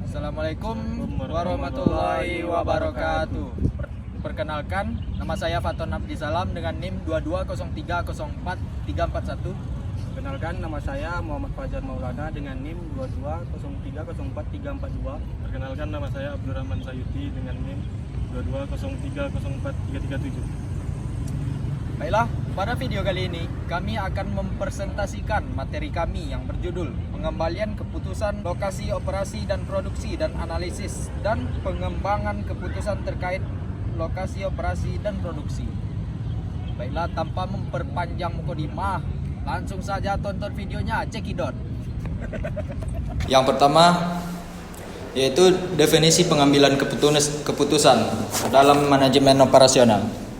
Assalamualaikum warahmatullahi wabarakatuh. Perkenalkan, nama saya Faton Abdi Salam dengan NIM 2203044341. Perkenalkan, nama saya Muhammad Fajar Maulana dengan NIM 2203044342. Perkenalkan, nama saya Abdurrahman Sayuti dengan NIM 2203043337. Baiklah, pada video kali ini kami akan mempresentasikan materi kami yang berjudul Pengembalian Keputusan Lokasi Operasi dan Produksi dan Analisis dan Pengembangan Keputusan terkait Lokasi Operasi dan Produksi. Baiklah, tanpa memperpanjang mukadimah, langsung saja tonton videonya, cekidot. Yang pertama yaitu definisi pengambilan keputusan dalam manajemen operasional.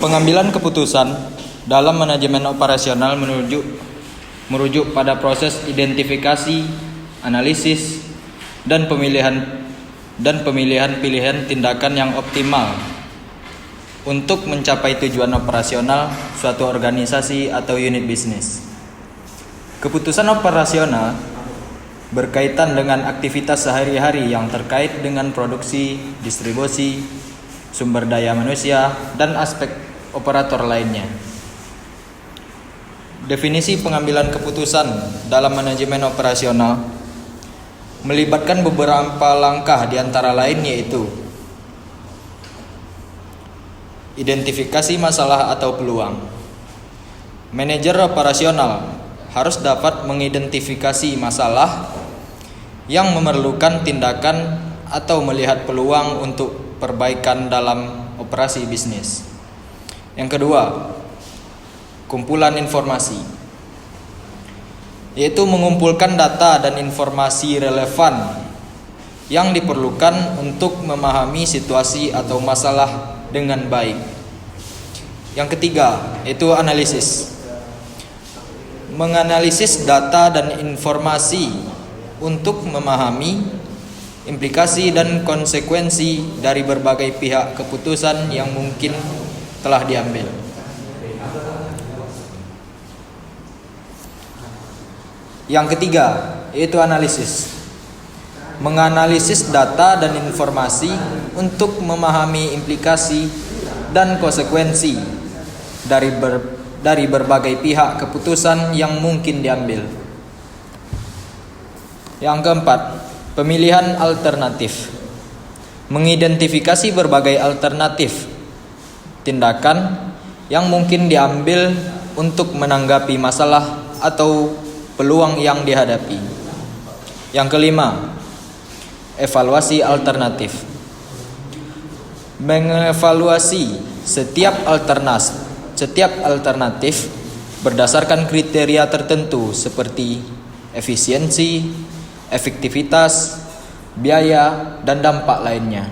Pengambilan keputusan dalam manajemen operasional merujuk pada proses identifikasi, analisis, dan pemilihan pilihan tindakan yang optimal untuk mencapai tujuan operasional suatu organisasi atau unit bisnis. Keputusan operasional berkaitan dengan aktivitas sehari-hari yang terkait dengan produksi, distribusi, sumber daya manusia, dan aspek operator lainnya. Definisi pengambilan keputusan dalam manajemen operasional melibatkan beberapa langkah, di antara lain yaitu identifikasi masalah atau peluang. Manajer operasional harus dapat mengidentifikasi masalah yang memerlukan tindakan atau melihat peluang untuk perbaikan dalam operasi bisnis. Yang kedua, kumpulan informasi, yaitu mengumpulkan data dan informasi relevan yang diperlukan untuk memahami situasi atau masalah dengan baik. Yang ketiga, yaitu analisis, menganalisis data dan informasi untuk memahami implikasi dan konsekuensi dari berbagai pihak keputusan yang mungkin telah diambil. Yang ketiga, yaitu analisis, menganalisis data dan informasi untuk memahami implikasi dan konsekuensi dari berbagai pihak keputusan yang mungkin diambil. Yang keempat, pemilihan alternatif, mengidentifikasi berbagai alternatif tindakan yang mungkin diambil untuk menanggapi masalah atau peluang yang dihadapi. Yang kelima, evaluasi alternatif, mengevaluasi setiap alternatif berdasarkan kriteria tertentu seperti efisiensi, efektivitas, biaya, dan dampak lainnya.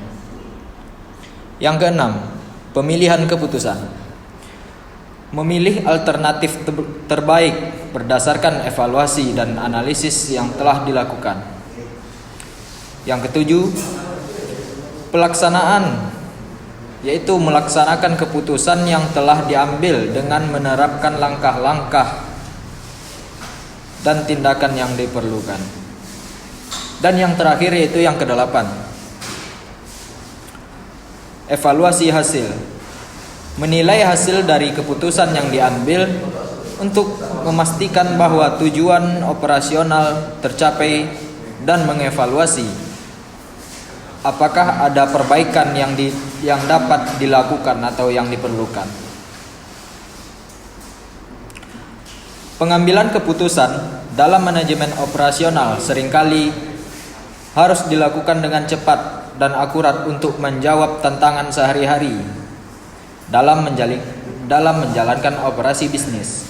Yang keenam, pemilihan keputusan, memilih alternatif terbaik berdasarkan evaluasi dan analisis yang telah dilakukan. Yang ketujuh, pelaksanaan, yaitu melaksanakan keputusan yang telah diambil dengan menerapkan langkah-langkah dan tindakan yang diperlukan. Dan yang terakhir yaitu yang kedelapan, evaluasi hasil, menilai hasil dari keputusan yang diambil untuk memastikan bahwa tujuan operasional tercapai dan mengevaluasi apakah ada perbaikan yang dapat dilakukan atau yang diperlukan. Pengambilan keputusan dalam manajemen operasional seringkali harus dilakukan dengan cepat dan akurat untuk menjawab tantangan sehari-hari dalam menjalankan operasi bisnis.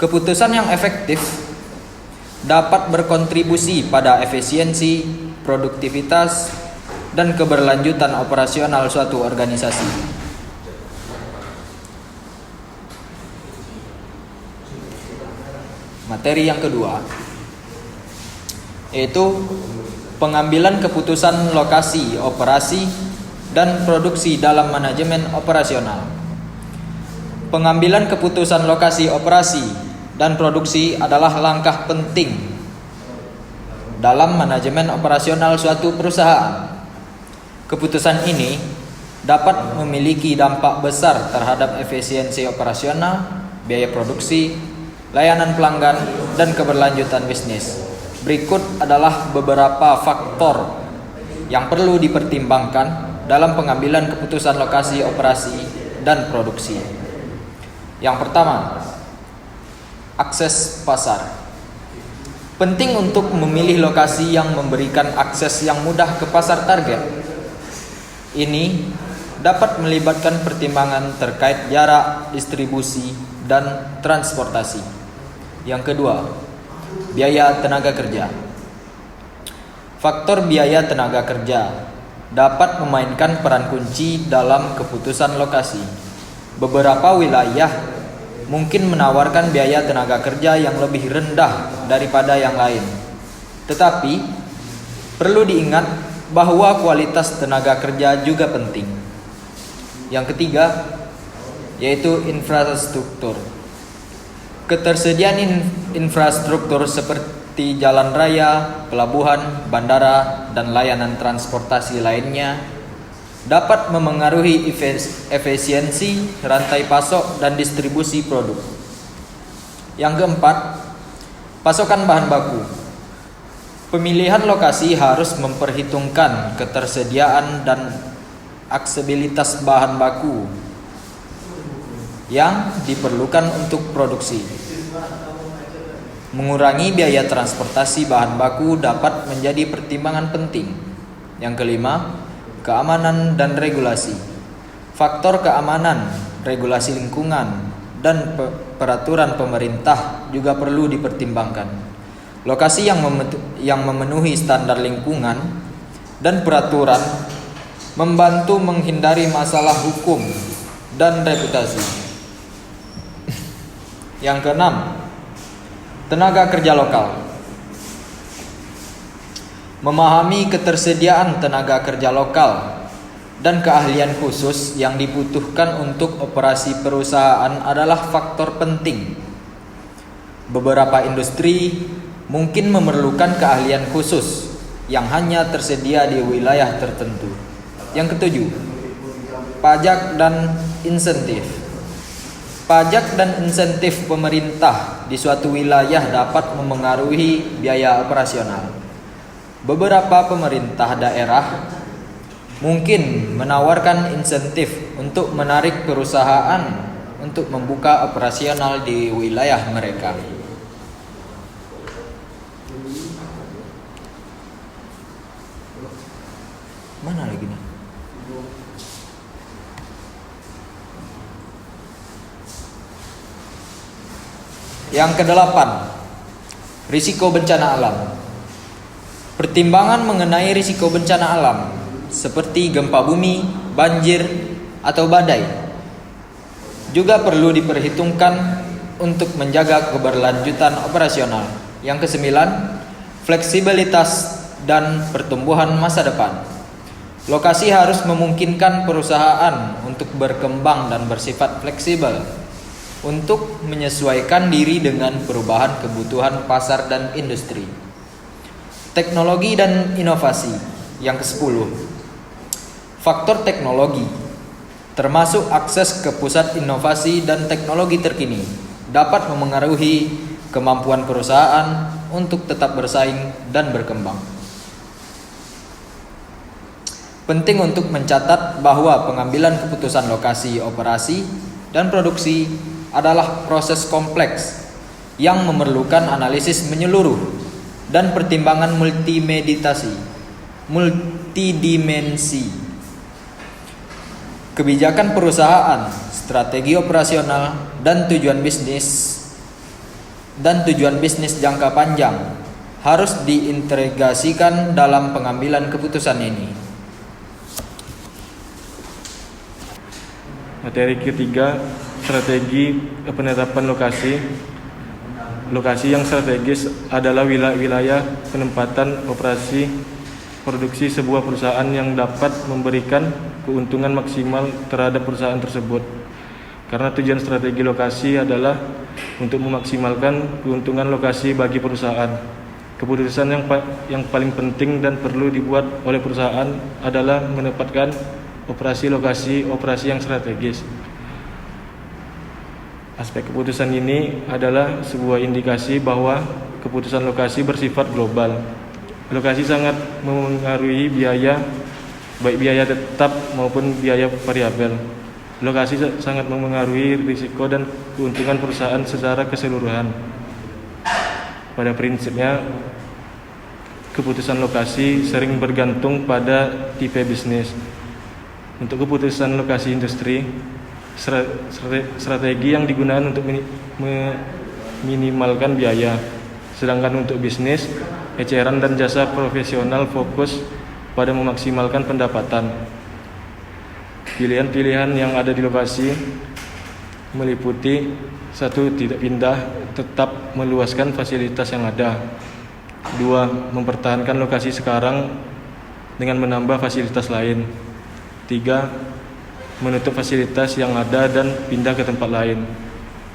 Keputusan yang efektif dapat berkontribusi pada efisiensi, produktivitas, dan keberlanjutan operasional suatu organisasi. Materi yang kedua yaitu pengambilan keputusan lokasi, operasi, dan produksi dalam manajemen operasional. Pengambilan keputusan lokasi, operasi, dan produksi adalah langkah penting dalam manajemen operasional suatu perusahaan. Keputusan ini dapat memiliki dampak besar terhadap efisiensi operasional, biaya produksi, layanan pelanggan, dan keberlanjutan bisnis. Berikut adalah beberapa faktor yang perlu dipertimbangkan dalam pengambilan keputusan lokasi operasi dan produksi. Yang pertama, akses pasar. Penting untuk memilih lokasi yang memberikan akses yang mudah ke pasar target. Ini dapat melibatkan pertimbangan terkait jarak, distribusi, dan transportasi. Yang kedua, biaya tenaga kerja. Faktor biaya tenaga kerja dapat memainkan peran kunci dalam keputusan lokasi. Beberapa wilayah mungkin menawarkan biaya tenaga kerja yang lebih rendah daripada yang lain. Tetapi perlu diingat bahwa kualitas tenaga kerja juga penting. Yang ketiga, yaitu infrastruktur. Ketersediaan infrastruktur seperti jalan raya, pelabuhan, bandara, dan layanan transportasi lainnya dapat memengaruhi efisiensi rantai pasok dan distribusi produk. Yang keempat, pasokan bahan baku. Pemilihan lokasi harus memperhitungkan ketersediaan dan aksesibilitas bahan baku yang diperlukan untuk produksi. Mengurangi biaya transportasi bahan baku dapat menjadi pertimbangan penting. Yang kelima, keamanan dan regulasi. Faktor keamanan, regulasi lingkungan, dan peraturan pemerintah juga perlu dipertimbangkan. Lokasi yang memenuhi standar lingkungan dan peraturan membantu menghindari masalah hukum dan reputasi. Yang keenam, tenaga kerja lokal. Memahami ketersediaan tenaga kerja lokal dan keahlian khusus yang dibutuhkan untuk operasi perusahaan adalah faktor penting. Beberapa industri mungkin memerlukan keahlian khusus yang hanya tersedia di wilayah tertentu. Yang ketujuh, pajak dan insentif. Pajak dan insentif pemerintah di suatu wilayah dapat memengaruhi biaya operasional. Beberapa pemerintah daerah mungkin menawarkan insentif untuk menarik perusahaan untuk membuka operasional di wilayah mereka. Mana lagi nih? Yang kedelapan, risiko bencana alam. Pertimbangan mengenai risiko bencana alam seperti gempa bumi, banjir, atau badai juga perlu diperhitungkan untuk menjaga keberlanjutan operasional. Yang kesembilan, fleksibilitas dan pertumbuhan masa depan. Lokasi harus memungkinkan perusahaan untuk berkembang dan bersifat fleksibel untuk menyesuaikan diri dengan perubahan kebutuhan pasar dan industri. Teknologi dan inovasi. Yang ke-10, faktor teknologi, termasuk akses ke pusat inovasi dan teknologi terkini, dapat memengaruhi kemampuan perusahaan untuk tetap bersaing dan berkembang. Penting untuk mencatat bahwa pengambilan keputusan lokasi operasi dan produksi adalah proses kompleks yang memerlukan analisis menyeluruh dan pertimbangan multidimensi. Kebijakan perusahaan, strategi operasional, dan tujuan bisnis jangka panjang harus diintegrasikan dalam pengambilan keputusan ini. Materi ketiga, strategi penetapan lokasi. Lokasi yang strategis adalah wilayah penempatan operasi produksi sebuah perusahaan yang dapat memberikan keuntungan maksimal terhadap perusahaan tersebut. Karena tujuan strategi lokasi adalah untuk memaksimalkan keuntungan lokasi bagi perusahaan. Keputusan yang paling penting dan perlu dibuat oleh perusahaan adalah menempatkan lokasi operasi yang strategis. Aspek keputusan ini adalah sebuah indikasi bahwa keputusan lokasi bersifat global. Lokasi sangat memengaruhi biaya, baik biaya tetap maupun biaya variabel. Lokasi sangat memengaruhi risiko dan keuntungan perusahaan secara keseluruhan. Pada prinsipnya, keputusan lokasi sering bergantung pada tipe bisnis. Untuk keputusan lokasi industri, strategi yang digunakan untuk meminimalkan biaya. Sedangkan untuk bisnis, eceran dan jasa profesional fokus pada memaksimalkan pendapatan. Pilihan-pilihan yang ada di lokasi meliputi: 1. Tidak pindah, tetap meluaskan fasilitas yang ada. 2. Mempertahankan lokasi sekarang dengan menambah fasilitas lain. 3. Menutup fasilitas yang ada dan pindah ke tempat lain.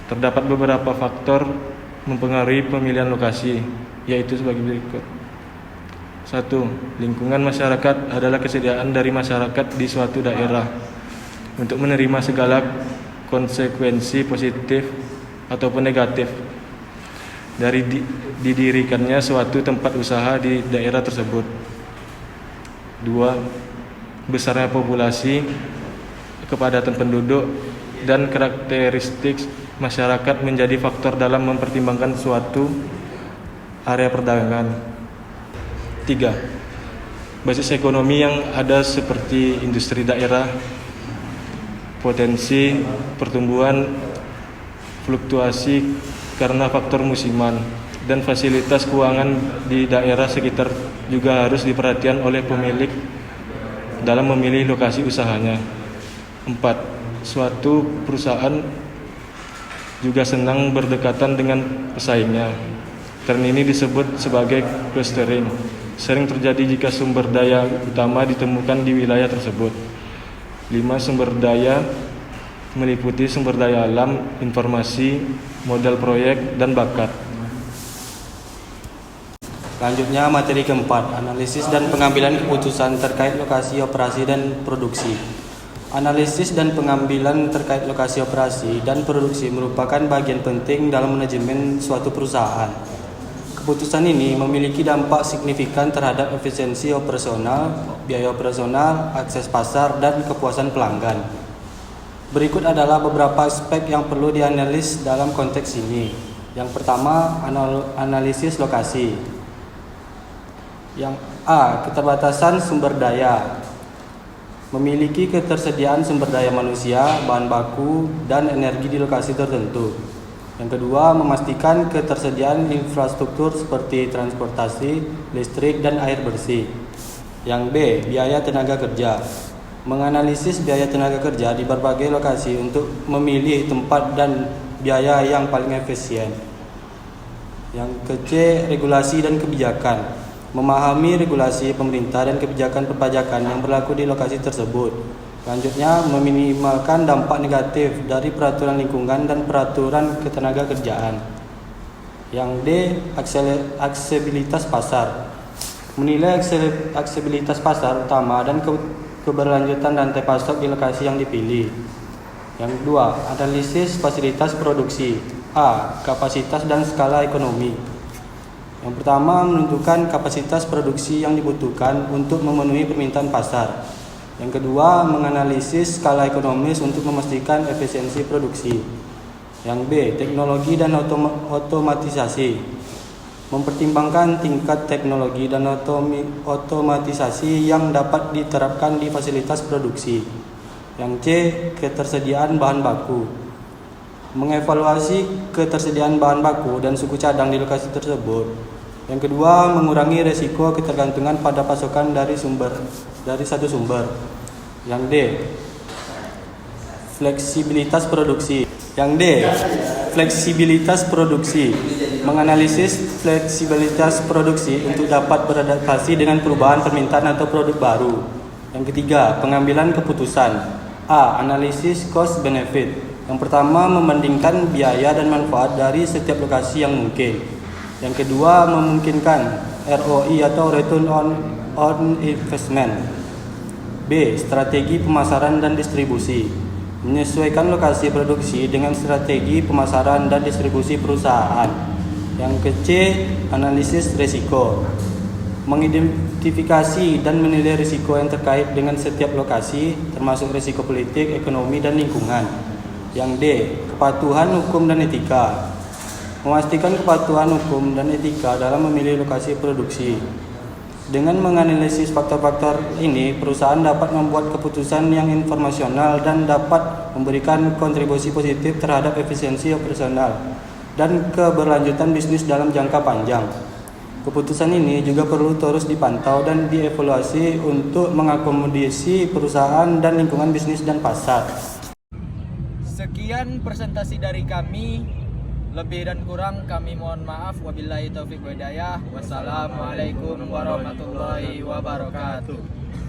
Terdapat beberapa faktor mempengaruhi pemilihan lokasi, yaitu sebagai berikut. 1. Lingkungan masyarakat adalah kesediaan dari masyarakat di suatu daerah untuk menerima segala konsekuensi positif ataupun negatif dari didirikannya suatu tempat usaha di daerah tersebut. 2. Besarnya populasi, kepadatan penduduk, dan karakteristik masyarakat menjadi faktor dalam mempertimbangkan suatu area perdagangan. 3. Basis ekonomi yang ada seperti industri daerah, potensi pertumbuhan, fluktuasi karena faktor musiman, dan fasilitas keuangan di daerah sekitar juga harus diperhatikan oleh pemilik dalam memilih lokasi usahanya. 4. Suatu perusahaan juga senang berdekatan dengan pesaingnya. Tren ini disebut sebagai clustering. Sering terjadi jika sumber daya utama ditemukan di wilayah tersebut. 5. Sumber daya meliputi sumber daya alam, informasi, modal proyek, dan bakat. Selanjutnya materi keempat, analisis dan pengambilan keputusan terkait lokasi operasi dan produksi. Analisis dan pengambilan terkait lokasi operasi dan produksi merupakan bagian penting dalam manajemen suatu perusahaan. Keputusan ini memiliki dampak signifikan terhadap efisiensi operasional, biaya operasional, akses pasar, dan kepuasan pelanggan. Berikut adalah beberapa aspek yang perlu dianalisis dalam konteks ini. Yang pertama, analisis lokasi. Yang A. Keterbatasan sumber daya. Memiliki ketersediaan sumber daya manusia, bahan baku, dan energi di lokasi tertentu. Yang kedua, memastikan ketersediaan infrastruktur seperti transportasi, listrik, dan air bersih. Yang B. Biaya tenaga kerja. Menganalisis biaya tenaga kerja di berbagai lokasi untuk memilih tempat dan biaya yang paling efisien. Yang ke-C. Regulasi dan kebijakan. Memahami regulasi pemerintah dan kebijakan perpajakan yang berlaku di lokasi tersebut. Selanjutnya, meminimalkan dampak negatif dari peraturan lingkungan dan peraturan ketenaga kerjaan. Yang D. Aksesibilitas pasar. Menilai aksesibilitas pasar utama dan keberlanjutan rantai pasok di lokasi yang dipilih. Yang kedua, analisis fasilitas produksi. A. Kapasitas dan skala ekonomi. Yang pertama, menentukan kapasitas produksi yang dibutuhkan untuk memenuhi permintaan pasar. Yang kedua, menganalisis skala ekonomis untuk memastikan efisiensi produksi. Yang B. Teknologi dan otomatisasi. Mempertimbangkan tingkat teknologi dan otomatisasi yang dapat diterapkan di fasilitas produksi. Yang C. Ketersediaan bahan baku. Mengevaluasi ketersediaan bahan baku dan suku cadang di lokasi tersebut. Yang kedua, mengurangi resiko ketergantungan pada pasokan dari satu sumber. Yang D. Fleksibilitas produksi. Yang D. Fleksibilitas produksi. Menganalisis fleksibilitas produksi untuk dapat beradaptasi dengan perubahan permintaan atau produk baru. Yang ketiga, pengambilan keputusan. A. Analisis cost benefit. Yang pertama, membandingkan biaya dan manfaat dari setiap lokasi yang mungkin. Yang kedua, memungkinkan ROI atau Return on Investment. B. Strategi pemasaran dan distribusi. Menyesuaikan lokasi produksi dengan strategi pemasaran dan distribusi perusahaan. Yang ke-C, analisis risiko. Mengidentifikasi dan menilai risiko yang terkait dengan setiap lokasi, termasuk risiko politik, ekonomi, dan lingkungan. Yang D. Kepatuhan hukum dan etika. Memastikan kepatuhan hukum dan etika dalam memilih lokasi produksi. Dengan menganalisis faktor-faktor ini, perusahaan dapat membuat keputusan yang informasional dan dapat memberikan kontribusi positif terhadap efisiensi operasional dan keberlanjutan bisnis dalam jangka panjang. Keputusan ini juga perlu terus dipantau dan dievaluasi untuk mengakomodasi perusahaan dan lingkungan bisnis dan pasar. Sekian presentasi dari kami. Lebih dan kurang kami mohon maaf. Wabillahi taufiq wa hidayah. Wassalamualaikum warahmatullahi wabarakatuh.